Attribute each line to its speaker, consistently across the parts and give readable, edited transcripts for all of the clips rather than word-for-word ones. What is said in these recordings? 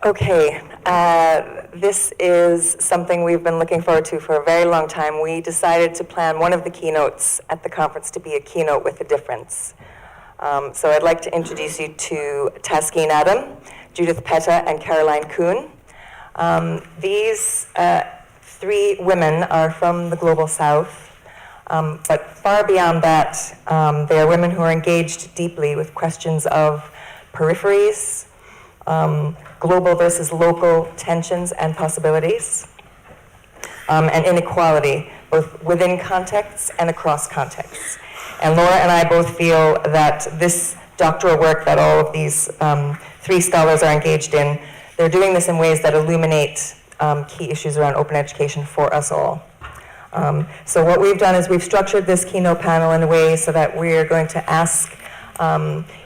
Speaker 1: Okay, this is something we've been looking forward to for a very long time. We decided to plan one of the keynotes at the conference to be a keynote with a difference. So I'd like to introduce you to Taskeen Adam, Judith Petta, and Caroline Kuhn. These three women are from the Global South, but far beyond that, they are women who are engaged deeply with questions of peripheries, global versus local tensions and possibilities, and inequality, both within contexts and across contexts. And Laura and I both feel that this doctoral work that all of these three scholars are engaged in, they're doing this in ways that illuminate key issues around open education for us all. So what we've done is we've structured this keynote panel in a way so that we're going to ask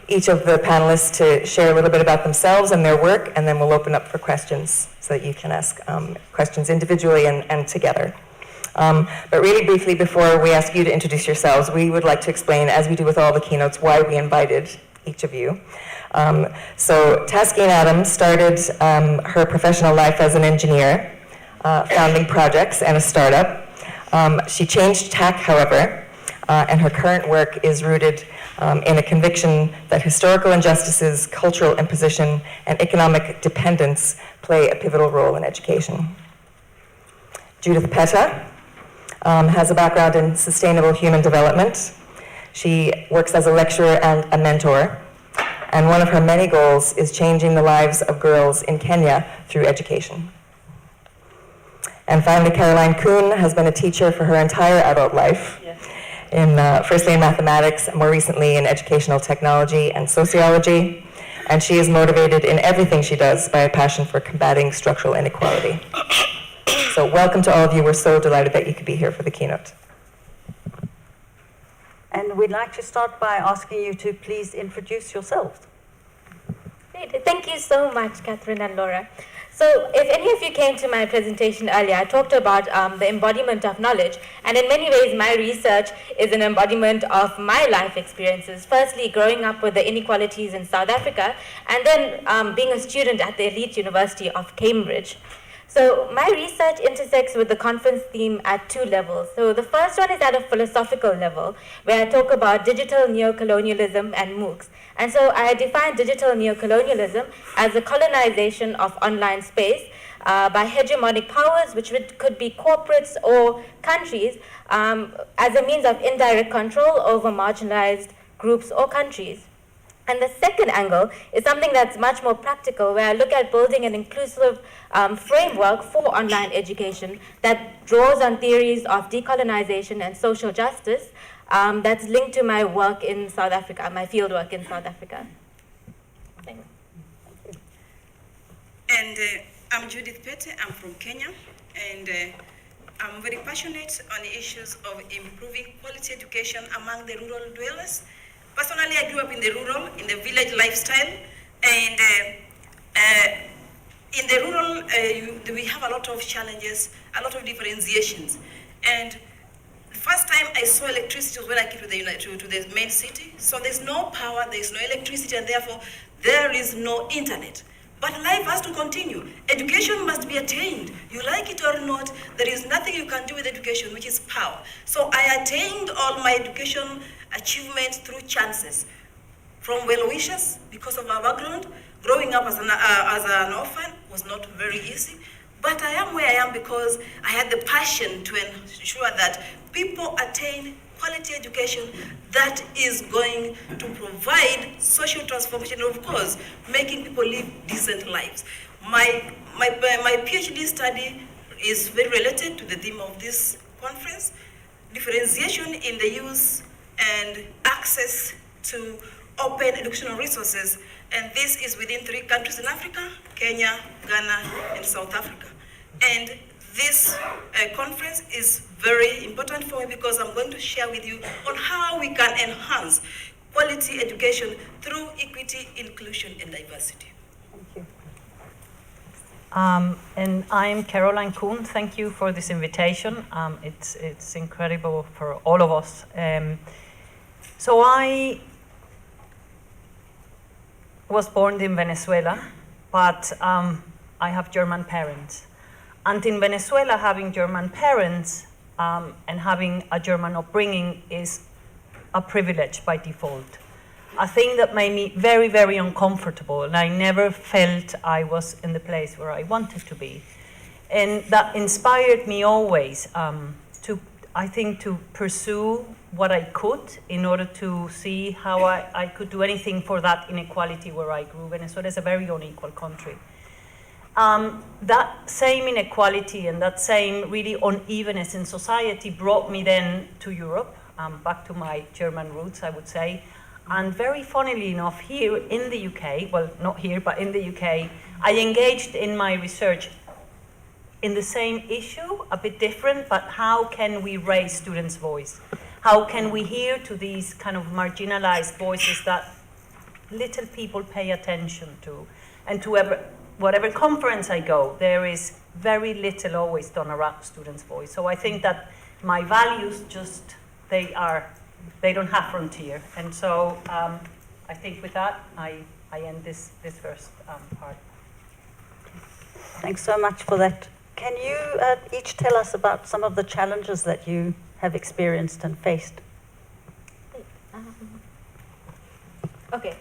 Speaker 1: each of the panelists to share a little bit about themselves and their work, and then we'll open up for questions so that you can ask questions individually and together. But really briefly, before we ask you to introduce yourselves, we would like to explain, as we do with all the keynotes, why we invited each of you. So Taskeen Adam started her professional life as an engineer, founding projects and a startup. She changed tack, however, and her current work is rooted in a conviction that historical injustices, cultural imposition, and economic dependence play a pivotal role in education. Judith Petta has a background in sustainable human development. She works as a lecturer and a mentor, and one of her many goals is changing the lives of girls in Kenya through education. And finally, Caroline Kuhn has been a teacher for her entire adult life. Yes. Firstly in mathematics, more recently in educational technology and sociology, and she is motivated in everything she does by a passion for combating structural inequality. So welcome to all of you. We're so delighted that you could be here for the keynote.
Speaker 2: And we'd like to start by asking you to please introduce yourselves.
Speaker 3: Great. Thank you so much, Catherine and Laura. So if any of you came to my presentation earlier, I talked about the embodiment of knowledge, and in many ways my research is an embodiment of my life experiences. Firstly, growing up with the inequalities in South Africa, and then being a student at the elite University of Cambridge. So my research intersects with the conference theme at two levels. So the first one is at a philosophical level, where I talk about digital neocolonialism and MOOCs. And so I define digital neocolonialism as the colonization of online space by hegemonic powers, which could be corporates or countries, as a means of indirect control over marginalized groups or countries. And the second angle is something that's much more practical, where I look at building an inclusive framework for online education that draws on theories of decolonization and social justice that's linked to my work in South Africa, my field work in South Africa. Thanks.
Speaker 4: And I'm Judith Petta. I'm from Kenya, and I'm very passionate on the issues of improving quality education among the rural dwellers. Personally, I grew up in the village lifestyle, and in the rural, we have a lot of challenges, a lot of differentiations. And the first time I saw electricity was when I came to the main city. So there's no power, there's no electricity, and therefore there is no internet. But life has to continue. Education must be attained. You like it or not, there is nothing you can do with education, which is power. So I attained all my education achievements through chances. From well-wishers, because of our background. Growing up as an orphan was not very easy. But I am where I am because I had the passion to ensure that people attain quality education that is going to provide social transformation, and of course, making people live decent lives. My PhD study is very related to the theme of this conference, differentiation in the use and access to open educational resources, and this is within 3 countries in Africa, Kenya, Ghana, and South Africa. And this conference is very important for me because I'm going to share with you on how we can enhance quality education through equity, inclusion, and diversity.
Speaker 2: Thank you. And I'm Caroline Kuhn. Thank you for this invitation. It's incredible for all of us. So I was born in Venezuela, but I have German parents. And in Venezuela, having German parents and having a German upbringing is a privilege by default. A thing that made me very, very uncomfortable, and I never felt I was in the place where I wanted to be. And that inspired me always to pursue what I could in order to see how I could do anything for that inequality where I grew. Venezuela is a very unequal country. That same inequality and that same really unevenness in society brought me then to Europe, back to my German roots, I would say. And very funnily enough, here in the UK, well, not here, but in the UK, I engaged in my research in the same issue, a bit different, but how can we raise students' voice? How can we hear to these kind of marginalized voices that little people pay attention to? And to whatever conference I go, there is very little always done around students' voice. So I think that my values they don't have frontier. And so I think with that, I end this first part.
Speaker 5: Thanks so much for that. Can you each tell us about some of the challenges that you have experienced and faced?
Speaker 3: Okay.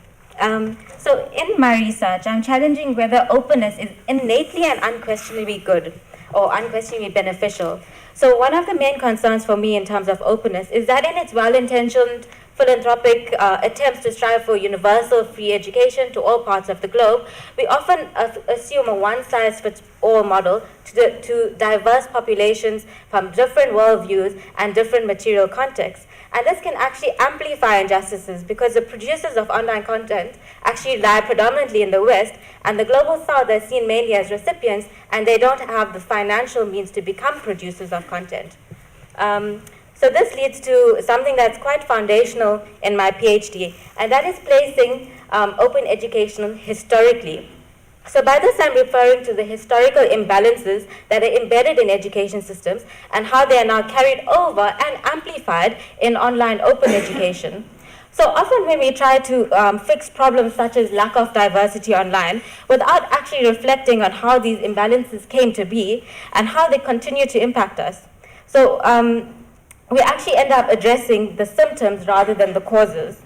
Speaker 3: So in my research, I'm challenging whether openness is innately and unquestionably good or unquestionably beneficial. So one of the main concerns for me in terms of openness is that in its well-intentioned philanthropic attempts to strive for universal free education to all parts of the globe, we often assume a one-size-fits-all model to diverse populations from different worldviews and different material contexts. And this can actually amplify injustices because the producers of online content actually lie predominantly in the West, and the global South are seen mainly as recipients, and they don't have the financial means to become producers of content. So this leads to something that's quite foundational in my PhD, and that is placing open education historically. So by this, I'm referring to the historical imbalances that are embedded in education systems and how they are now carried over and amplified in online open education. So often when we try to fix problems such as lack of diversity online without actually reflecting on how these imbalances came to be and how they continue to impact us. So we actually end up addressing the symptoms rather than the causes.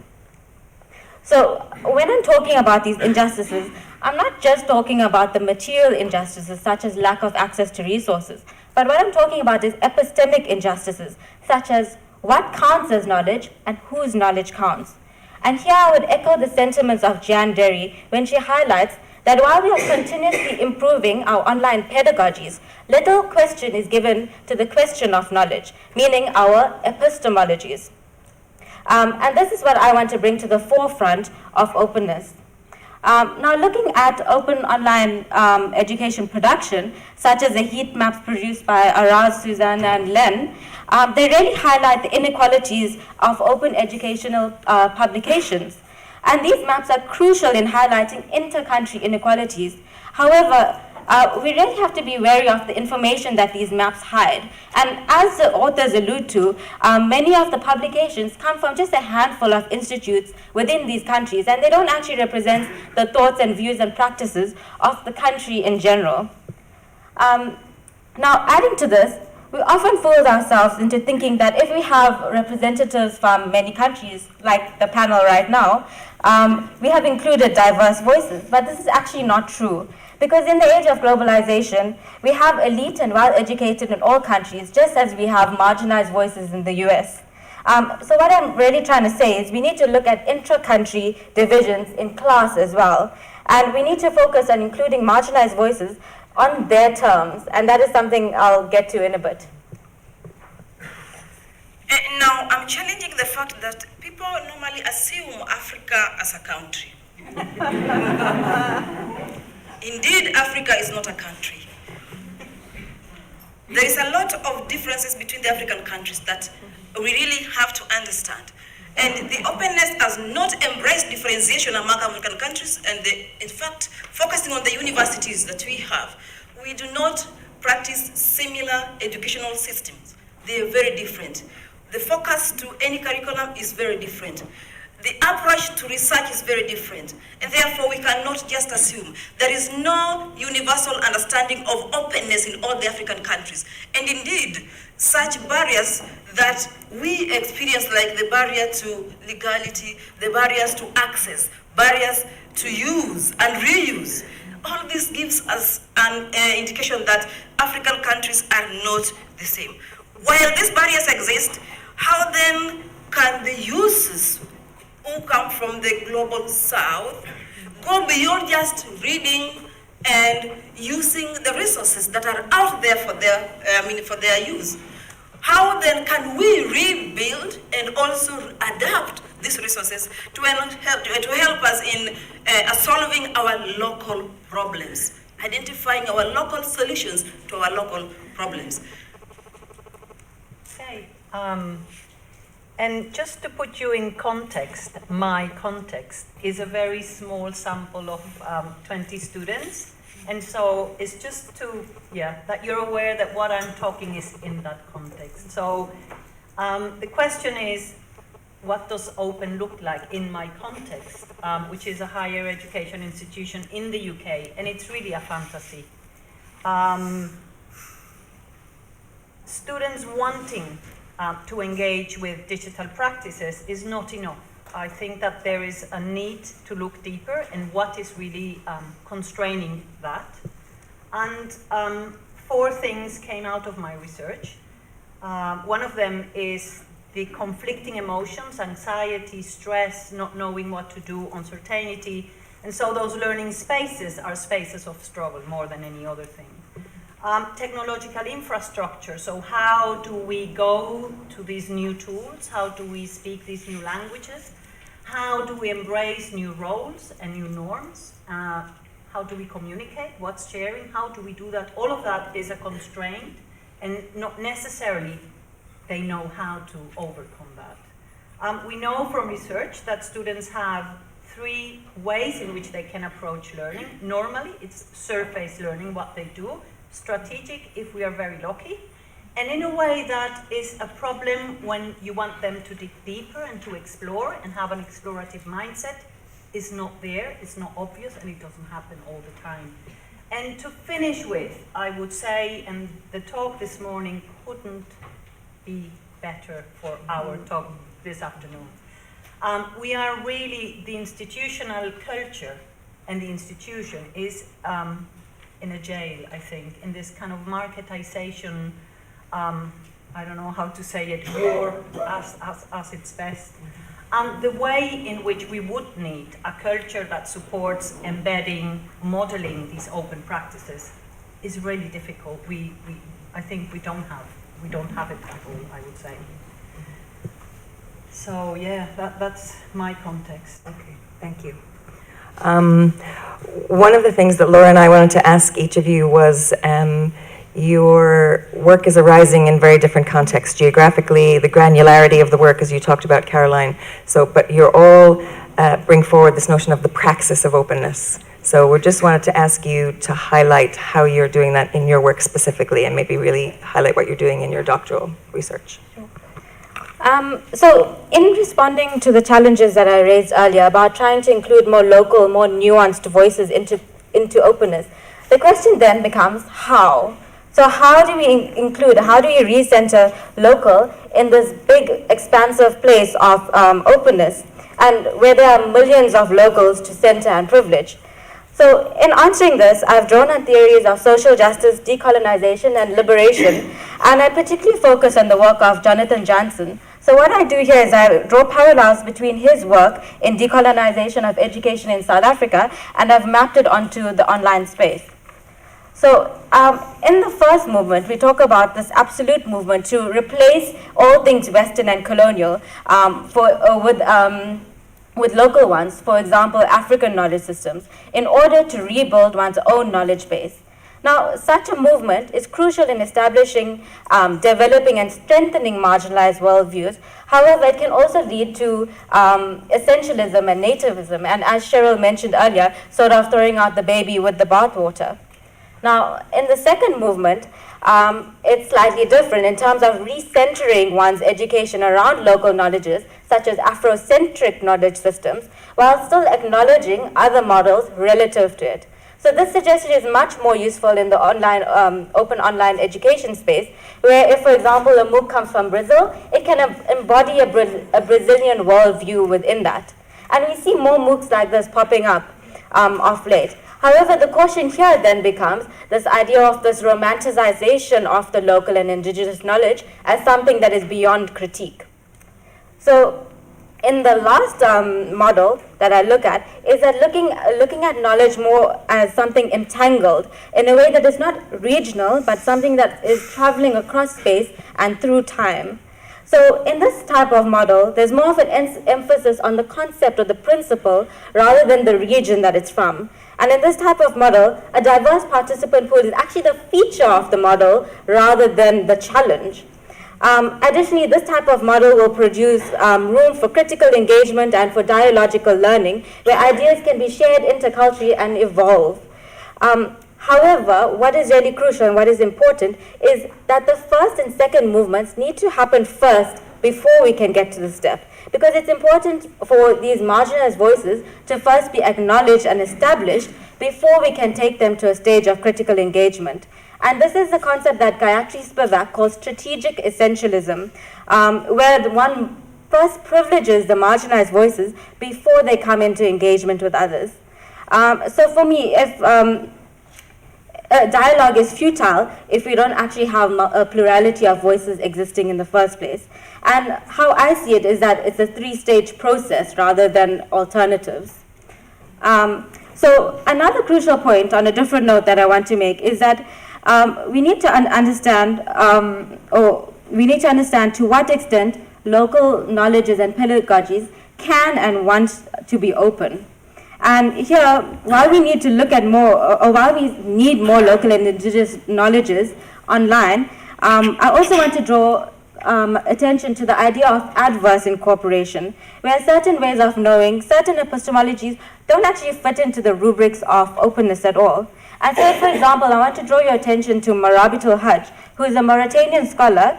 Speaker 3: So when I'm talking about these injustices, I'm not just talking about the material injustices such as lack of access to resources, but what I'm talking about is epistemic injustices such as what counts as knowledge and whose knowledge counts. And here I would echo the sentiments of Jan Derry when she highlights that while we are continuously improving our online pedagogies, little question is given to the question of knowledge, meaning our epistemologies. And this is what I want to bring to the forefront of openness. Now looking at open online education production, such as the heat maps produced by Araz, Suzanne, and Len, they really highlight the inequalities of open educational publications. And these maps are crucial in highlighting inter-country inequalities. However, we really have to be wary of the information that these maps hide. And as the authors allude to, many of the publications come from just a handful of institutes within these countries, and they don't actually represent the thoughts and views and practices of the country in general. Now, adding to this, we often fool ourselves into thinking that if we have representatives from many countries, like the panel right now, we have included diverse voices, but this is actually not true. Because in the age of globalization, we have elite and well-educated in all countries, just as we have marginalized voices in the US. So what I'm really trying to say is we need to look at intra-country divisions in class as well. And we need to focus on including marginalized voices on their terms. And that is something I'll get to in a bit.
Speaker 4: Now, I'm challenging the fact that people normally assume Africa as a country. Indeed, Africa is not a country. There is a lot of differences between the African countries that we really have to understand. And the openness has not embraced differentiation among African countries, and in fact, focusing on the universities that we have, we do not practice similar educational systems. They are very different. The focus to any curriculum is very different. the approach to research is very different, and therefore we cannot just assume. There is no universal understanding of openness in all the African countries. And indeed, such barriers that we experience, like the barrier to legality, the barriers to access, barriers to use and reuse, all this gives us an indication that African countries are not the same. While these barriers exist, how then can the users who come from the global south go beyond just reading and using the resources that are out there for their use? How then can we rebuild and also adapt these resources to help us in solving our local problems, identifying our local solutions to our local problems?
Speaker 2: Okay. And just to put you in context, my context is a very small sample of 20 students. And so it's just to, that you're aware that what I'm talking is in that context. So the question is, what does open look like in my context, which is a higher education institution in the UK, and it's really a fantasy. Students wanting to engage with digital practices is not enough. I think that there is a need to look deeper and what is really constraining that. And 4 things came out of my research. One of them is the conflicting emotions, anxiety, stress, not knowing what to do, uncertainty. And so those learning spaces are spaces of struggle more than any other thing. Technological infrastructure, so how do we go to these new tools? How do we speak these new languages? How do we embrace new roles and new norms? How do we communicate? What's sharing? How do we do that? All of that is a constraint, and not necessarily they know how to overcome that. We know from research that students have 3 ways in which they can approach learning. Normally, it's surface learning, what they do. Strategic, if we are very lucky. And in a way that is a problem when you want them to dig deeper and to explore and have an explorative mindset, is not there, it's not obvious, and it doesn't happen all the time. And to finish with, I would say, and the talk this morning couldn't be better for our talk this afternoon. We are really, the institutional culture and the institution is in a jail, I think, in this kind of marketization, I don't know how to say it, war as its best. The way in which we would need a culture that supports embedding, modeling these open practices is really difficult. I think we don't have it at all, I would say. So that's my context.
Speaker 1: Okay, thank you. One of the things that Laura and I wanted to ask each of you was your work is arising in very different contexts. Geographically, the granularity of the work, as you talked about, Caroline. But you're all bring forward this notion of the praxis of openness. So we just wanted to ask you to highlight how you're doing that in your work specifically, and maybe really highlight what you're doing in your doctoral research.
Speaker 3: So in responding to the challenges that I raised earlier about trying to include more local, more nuanced voices into openness, the question then becomes how? So how do we include, how do we recenter local in this big expansive place of openness, and where there are millions of locals to center and privilege? So in answering this, I've drawn on theories of social justice, decolonization, and liberation, and I particularly focus on the work of Jonathan Jansen. So what I do here is I draw parallels between his work in decolonization of education in South Africa, and I've mapped it onto the online space. So in the first movement, we talk about this absolute movement to replace all things Western and colonial with local ones, for example, African knowledge systems, in order to rebuild one's own knowledge base. Now, such a movement is crucial in establishing, developing, and strengthening marginalized worldviews. However, it can also lead to essentialism and nativism, and as Cheryl mentioned earlier, sort of throwing out the baby with the bathwater. Now, in the second movement, it's slightly different in terms of recentering one's education around local knowledges, such as Afrocentric knowledge systems, while still acknowledging other models relative to it. So this suggestion is much more useful in the online, open online education space, where if, for example, a MOOC comes from Brazil, it can embody a Brazilian worldview within that. And we see more MOOCs like this popping up of late. However, the caution here then becomes this idea of this romanticization of the local and indigenous knowledge as something that is beyond critique. So in the last model that I look at is that looking at knowledge more as something entangled in a way that is not regional, but something that is traveling across space and through time. So in this type of model, there's more of an emphasis on the concept or the principle rather than the region that it's from. And in this type of model, a diverse participant pool is actually the feature of the model rather than the challenge. Additionally, this type of model will produce room for critical engagement and for dialogical learning, where ideas can be shared interculturally and evolve. However, what is really crucial and what is important is that the first and second movements need to happen first before we can get to the step. Because it's important for these marginalized voices to first be acknowledged and established before we can take them to a stage of critical engagement. And this is the concept that Gayatri Spivak calls strategic essentialism, where one first privileges the marginalized voices before they come into engagement with others. So for me, if dialogue is futile if we don't actually have a plurality of voices existing in the first place. And how I see it is that it's a three-stage process rather than alternatives. So another crucial point on a different note that I want to make is that we need to understand to what extent local knowledges and pedagogies can and want to be open. And here, while we need to look at more, or while we need more local and indigenous knowledges online, I also want to draw attention to the idea of adverse incorporation, where certain ways of knowing, certain epistemologies don't actually fit into the rubrics of openness at all. And so, for example, I want to draw your attention to Marabitul Hajj, who is a Mauritanian scholar,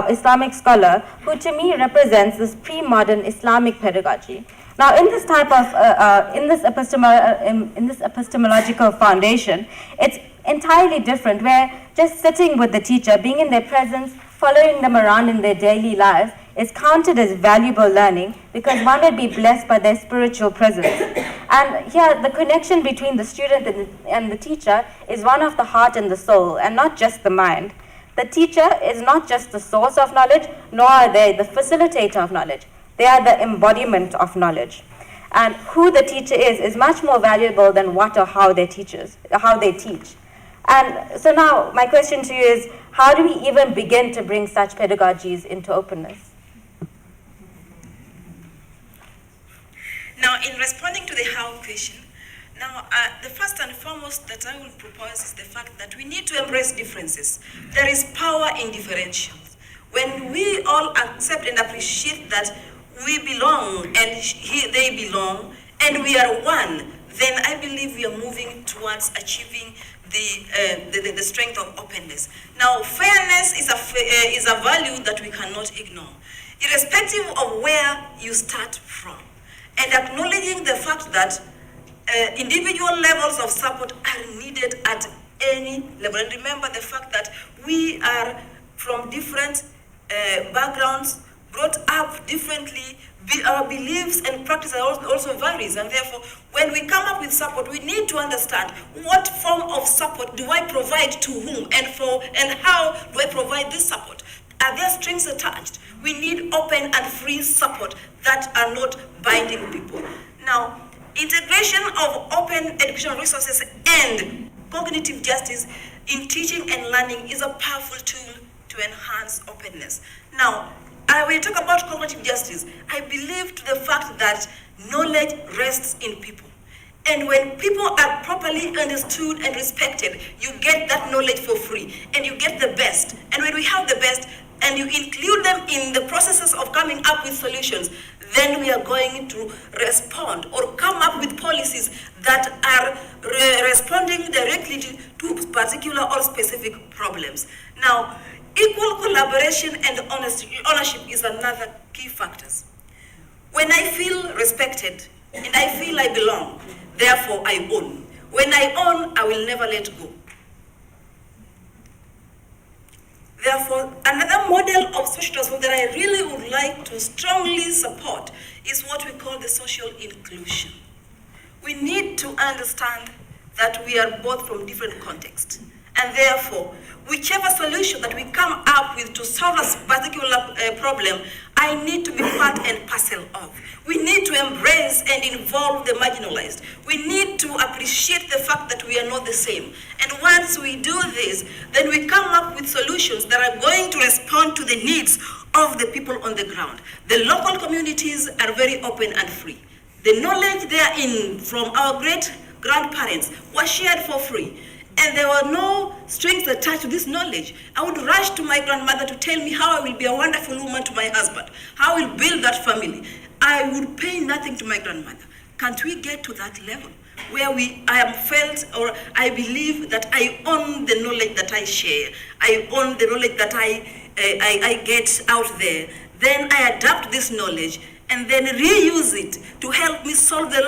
Speaker 3: Islamic scholar, who to me represents this pre-modern Islamic pedagogy. Now, in this type of, in this epistemological foundation, it's entirely different, where just sitting with the teacher, being in their presence, following them around in their daily lives, is counted as valuable learning because one would be blessed by their spiritual presence. And here, the connection between the student and the teacher is one of the heart and the soul, and not just the mind. The teacher is not just the source of knowledge, nor are they the facilitator of knowledge. They are the embodiment of knowledge. And who the teacher is much more valuable than what or how they teach. And so now my question to you is, how do we even begin to bring such pedagogies into openness?
Speaker 4: Now, in responding to the how question, now the first and foremost that I will propose is the fact that we need to embrace differences. There is power in differentials. When we all accept and appreciate that we belong and they belong and we are one, then I believe we are moving towards achieving the strength of openness. Now, fairness is a value that we cannot ignore, irrespective of where you start from, and acknowledging the fact that individual levels of support are needed at any level. And remember the fact that we are from different backgrounds, brought up differently, our beliefs and practice also varies, and therefore when we come up with support, we need to understand what form of support do I provide to whom and how do I provide this support. Are there strings attached? We need open and free support that are not binding people. Now, integration of open educational resources and cognitive justice in teaching and learning is a powerful tool to enhance openness. Now, when we talk about cognitive justice, I believe to the fact that knowledge rests in people. And when people are properly understood and respected, you get that knowledge for free, and you get the best. And when we have the best, and you include them in the processes of coming up with solutions, then we are going to respond or come up with policies that are responding directly to particular or specific problems. Now, equal collaboration and ownership is another key factors. When I feel respected and I feel I belong, therefore I own. When I own, I will never let go. Therefore, another model of social transformation that I really would like to strongly support is what we call the social inclusion. We need to understand that we are both from different contexts. And therefore, whichever solution that we come up with to solve a particular problem, I need to be part and parcel of. We need to embrace and involve the marginalized. We need to appreciate the fact that we are not the same. And once we do this, then we come up with solutions that are going to respond to the needs of the people on the ground. The local communities are very open and free. The knowledge therein from our great grandparents was shared for free. And there were no strings attached to this knowledge. I would rush to my grandmother to tell me how I will be a wonderful woman to my husband, how I will build that family. I would pay nothing to my grandmother. Can't we get to that level where I am felt, or I believe that I own the knowledge that I share, I own the knowledge that I get out there, then I adapt this knowledge and then reuse it to help me solve the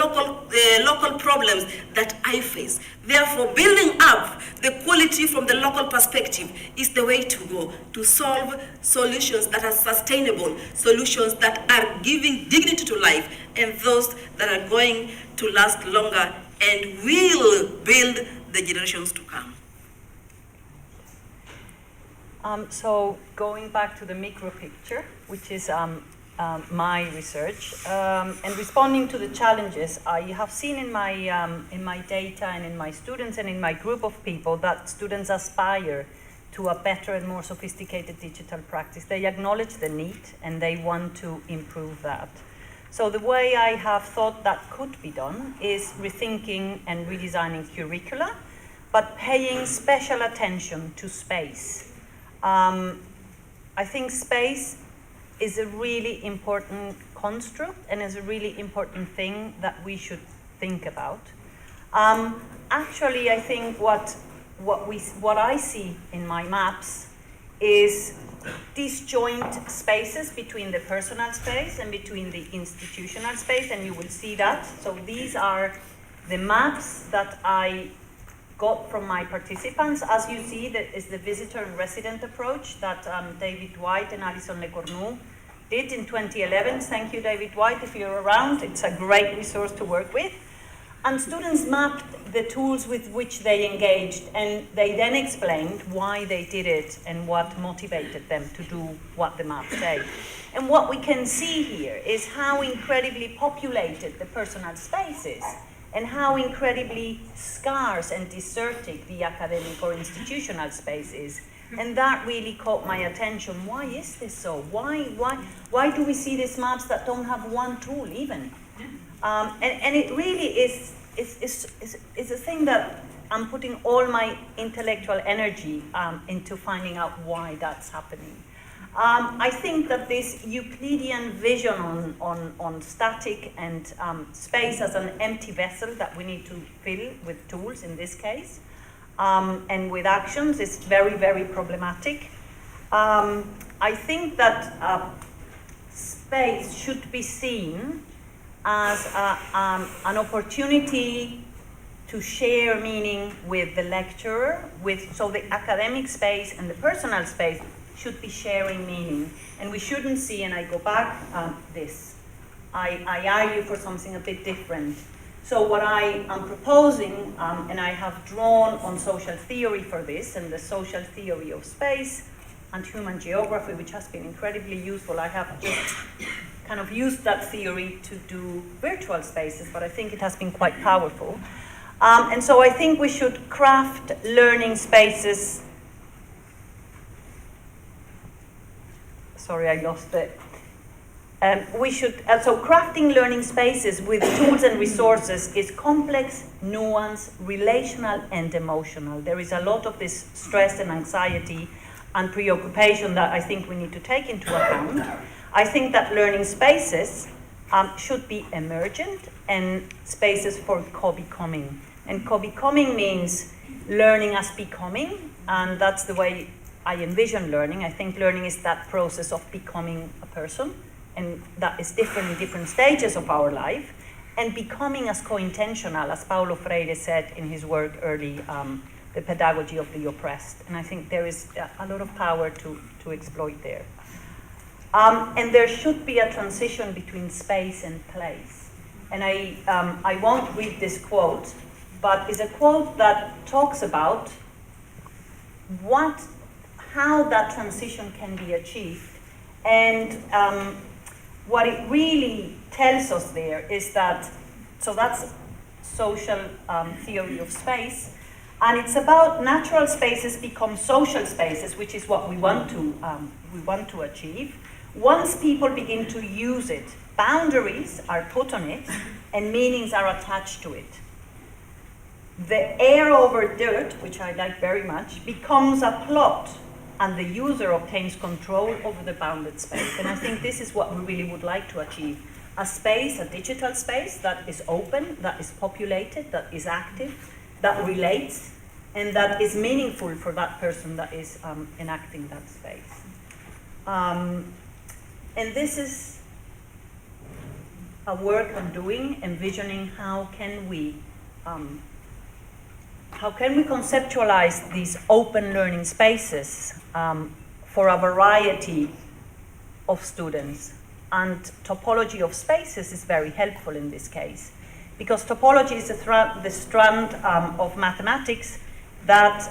Speaker 4: local problems that I face. Therefore, building up the quality from the local perspective is the way to go, to solve solutions that are sustainable, solutions that are giving dignity to life, and those that are going to last longer and will build the generations to come.
Speaker 2: So going back to the micro picture, which is my research, and responding to the challenges, I have seen in my data and in my students and in my group of people that students aspire to a better and more sophisticated digital practice. They acknowledge the need and they want to improve that. So the way I have thought that could be done is rethinking and redesigning curricula, but paying special attention to space. I think space is a really important construct and is a really important thing that we should think about. Actually, I think what I see in my maps is disjoint spaces between the personal space and between the institutional space, and you will see that. So these are the maps that I got from my participants. As you see, that is the visitor and resident approach that David White and Alison Lecornu did in 2011. Thank you, David White, if you're around. It's a great resource to work with. And students mapped the tools with which they engaged, and they then explained why they did it and what motivated them to do what the maps say. And what we can see here is how incredibly populated the personal space is, and how incredibly scarce and desertic the academic or institutional space is. And that really caught my attention. Why is this so? Why do we see these maps that don't have one tool even? And it really is a thing that I'm putting all my intellectual energy into finding out why that's happening. I think that this Euclidean vision on static and space as an empty vessel that we need to fill with tools in this case, and with actions is very, very problematic. I think that space should be seen as an opportunity to share meaning with the lecturer, so the academic space and the personal space should be sharing meaning. And we shouldn't see, and I go back, this. I argue for something a bit different. So what I am proposing, and I have drawn on social theory for this, and the social theory of space and human geography, which has been incredibly useful. I have just kind of used that theory to do virtual spaces, but I think it has been quite powerful. And so I think we should craft learning spaces. Sorry, I lost it. So crafting learning spaces with tools and resources is complex, nuanced, relational, and emotional. There is a lot of this stress and anxiety and preoccupation that I think we need to take into account. I think that learning spaces should be emergent and spaces for co-becoming. And co-becoming means learning as becoming, and that's the way I envision learning. I think learning is that process of becoming a person, and that is different in different stages of our life. And becoming as co-intentional, as Paulo Freire said in his work early, The Pedagogy of the Oppressed. And I think there is a lot of power to exploit there. And there should be a transition between space and place. And I won't read this quote, but it's a quote that talks about how that transition can be achieved. And what it really tells us there is that, so that's social theory of space, and it's about natural spaces become social spaces, which is what we want to achieve. Once people begin to use it, boundaries are put on it, and meanings are attached to it. The air over dirt, which I like very much, becomes a plot, and the user obtains control over the bounded space. And I think this is what we really would like to achieve. A space, a digital space that is open, that is populated, that is active, that relates, and that is meaningful for that person that is enacting that space. And this is a work I'm doing, envisioning how can we conceptualize these open learning spaces for a variety of students. And topology of spaces is very helpful in this case, because topology is the strand of mathematics that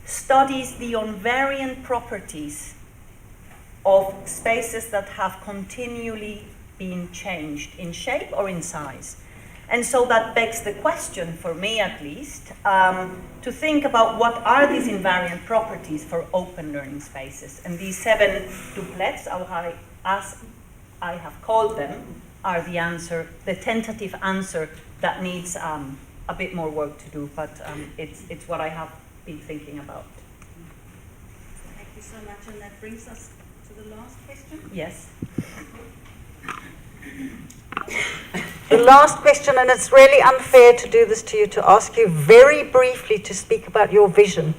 Speaker 2: studies the invariant properties of spaces that have continually been changed in shape or in size. And so that begs the question, for me at least, to think about what are these invariant properties for open learning spaces. And these 7 doublets, as I have called them, are the answer, the tentative answer that needs a bit more work to do, but it's what I have been thinking about.
Speaker 5: Thank you so much, and that brings us to the last question.
Speaker 2: Yes.
Speaker 5: The last question, and it's really unfair to do this to you, to ask you very briefly to speak about your vision.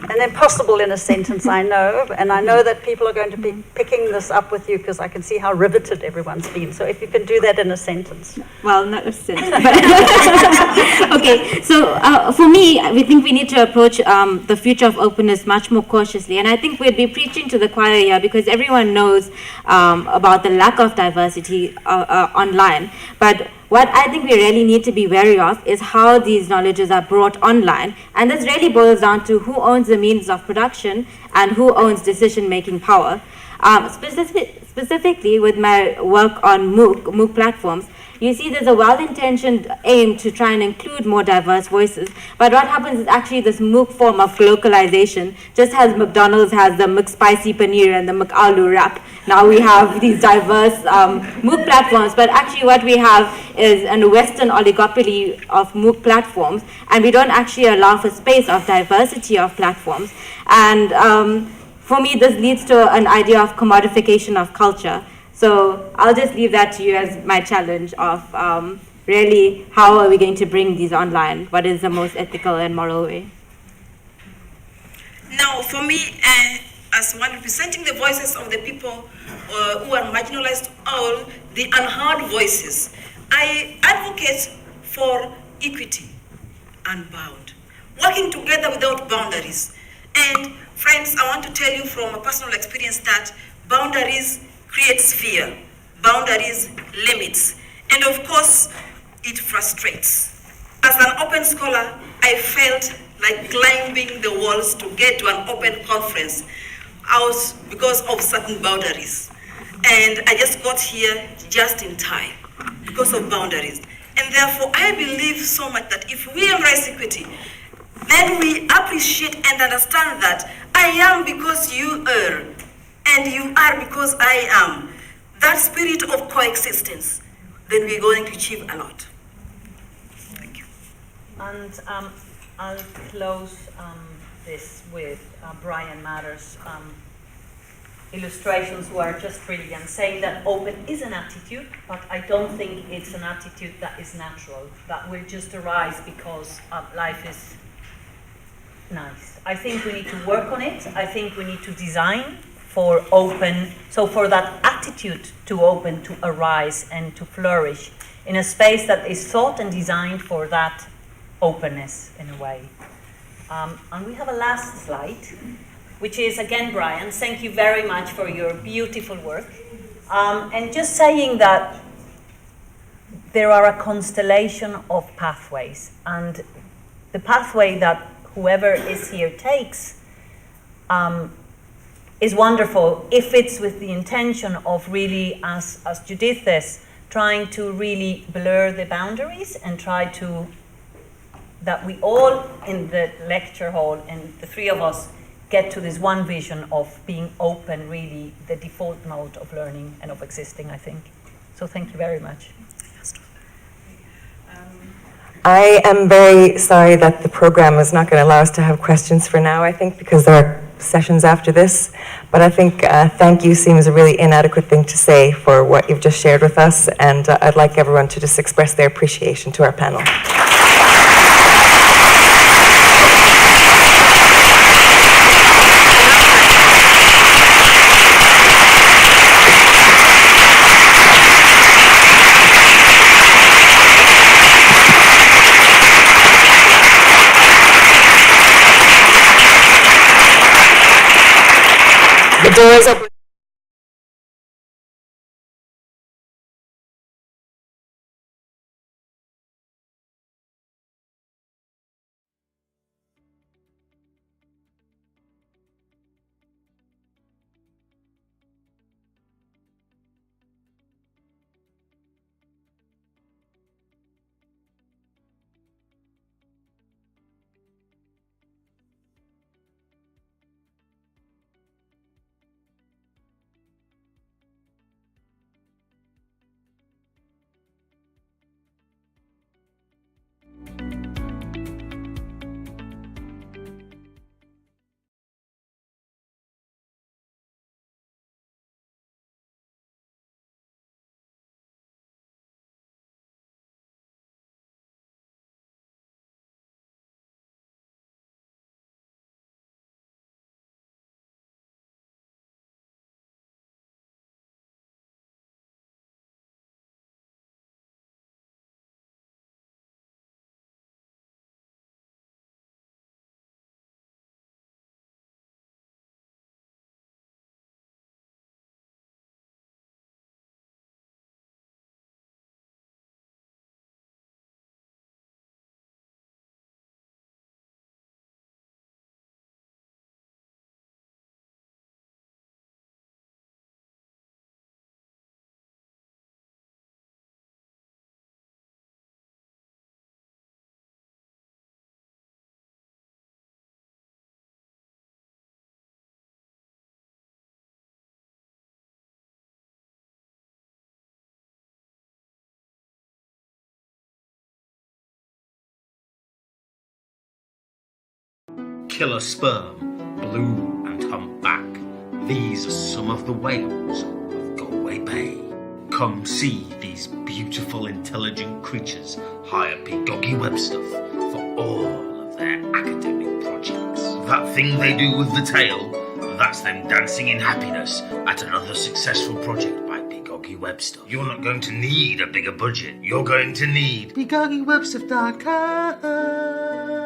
Speaker 5: And impossible in a sentence, I know, and I know that people are going to be picking this up with you because I can see how riveted everyone's been. So if you can do that in a sentence.
Speaker 6: Well, not a sentence. Okay, so for me, we think we need to approach the future of openness much more cautiously. And I think we'd be preaching to the choir here because everyone knows about the lack of diversity online. But what I think we really need to be wary of is how these knowledges are brought online. And this really boils down to who owns the means of production and who owns decision-making power. Specifically with my work on MOOC platforms, you see there's a well-intentioned aim to try and include more diverse voices, but what happens is actually this MOOC form of localization, just as McDonald's has the McSpicy Paneer and the McAloo wrap, now we have these diverse MOOC platforms, but actually what we have is a Western oligopoly of MOOC platforms, and we don't actually allow for space of diversity of platforms. And for me, this leads to an idea of commodification of culture. So I'll just leave that to you as my challenge of really how are we going to bring these online? What is the most ethical and moral way?
Speaker 4: Now, for me, as one representing the voices of the people who are marginalized, all the unheard voices, I advocate for equity unbound, working together without boundaries. And friends, I want to tell you from a personal experience that boundaries creates fear, boundaries limits, and of course, it frustrates. As an open scholar, I felt like climbing the walls to get to an open conference out because of certain boundaries. And I just got here just in time because of boundaries. And therefore, I believe so much that if we embrace equity, then we appreciate and understand that I am because you are, and you are because I am. That spirit of coexistence, then we're going to achieve a lot. Thank you.
Speaker 2: And I'll close this with Brian Matter's illustrations were just brilliant, saying that open is an attitude, but I don't think it's an attitude that is natural, that will just arise because life is nice. I think we need to work on it. I think we need to design for open, so for that attitude to open to arise and to flourish in a space that is thought and designed for that openness in a way. And we have a last slide, which is, again, Brian, thank you very much for your beautiful work. And just saying that there are a constellation of pathways, and the pathway that whoever is here takes is wonderful if it's with the intention of really, as Judith is, trying to really blur the boundaries and try to, that we all in the lecture hall and the three of us get to this one vision of being open, really the default mode of learning and of existing, I think. So thank you very much.
Speaker 1: I am very sorry that the program is not going to allow us to have questions for now, I think, because there are sessions after this. But I think thank you seems a really inadequate thing to say for what you've just shared with us, and I'd like everyone to just express their appreciation to our panel. The door is open.
Speaker 7: Killer sperm, blue and humpback. These are some of the whales of Galway Bay. Come see these beautiful, intelligent creatures hire Pigoggy Webster for all of their academic projects. That thing they do with the tail, that's them dancing in happiness at another successful project by Pigoggy Webster. You're not going to need a bigger budget. You're going to need PigoggyWebster.com.